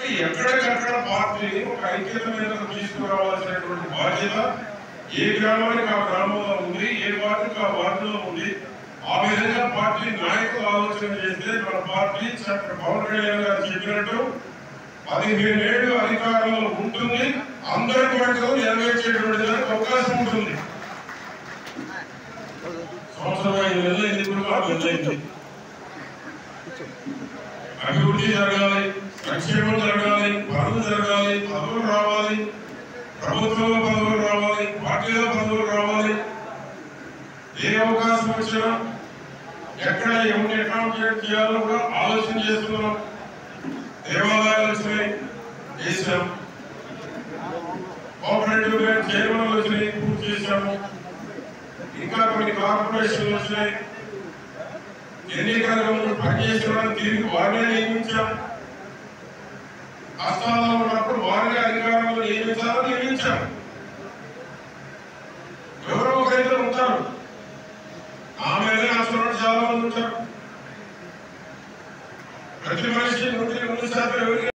కాబట్టి ఎక్కడికక్కడ పార్టీని ఒక ఐక్యత మీద తీసుకురావాల్సినటువంటి బాధ్యత ఏ గ్రామానికి ఆ గ్రామంలో ఉంది, ఏ వార్డుకి ఆ వార్డులో ఉంది. ఆ విధంగా పార్టీ నాయకులు ఆలోచన చేస్తే మన పార్టీ పవన్ కళ్యాణ్ గారు చెప్పినట్టు 15 ఏళ్ళు అధికారంలో ఉంటుంది, అందరి కోరికలు నెరవేర్చేటువంటి దానికి అవకాశం ఉంటుంది. సంవత్సరం 5 నెలలు ఎన్నికలు అభివృద్ధి జరగాలి, సంక్షేమం జరగాలి, పనులు జరగాలి, పదవులు రావాలి, ప్రభుత్వంలో పదవులు రావాలి, పార్టీలో పదవులు రావాలి. ఏ అవకాశం వచ్చినా ఎక్కడ ఎవరిని అకామిడేట్ చేయాలో కూడా ఆలోచన చేస్తున్నాం. దేవాలయాలు వచ్చినాయి, చేశాం. కోఆపరేటివ్ బ్యాంక్ చైర్మన్లు వచ్చినాయి, పూర్తి చేశాము. ఇంకా కొన్ని కార్పొరేషన్లు వచ్చినాయి. ఎన్నికల ముందు పనిచేసిన తిరిగి వారినే నియమించాం. కష్టాల్లో ఉన్నప్పుడు వారిని అధికారంలో నియమించాం. ఎవరో ఒకరైతే ఉంటారు, ఆమెనే ఆశ్రమం చాలా మంది ఉంటారు. ప్రతి మనిషి 100% ఎవరికి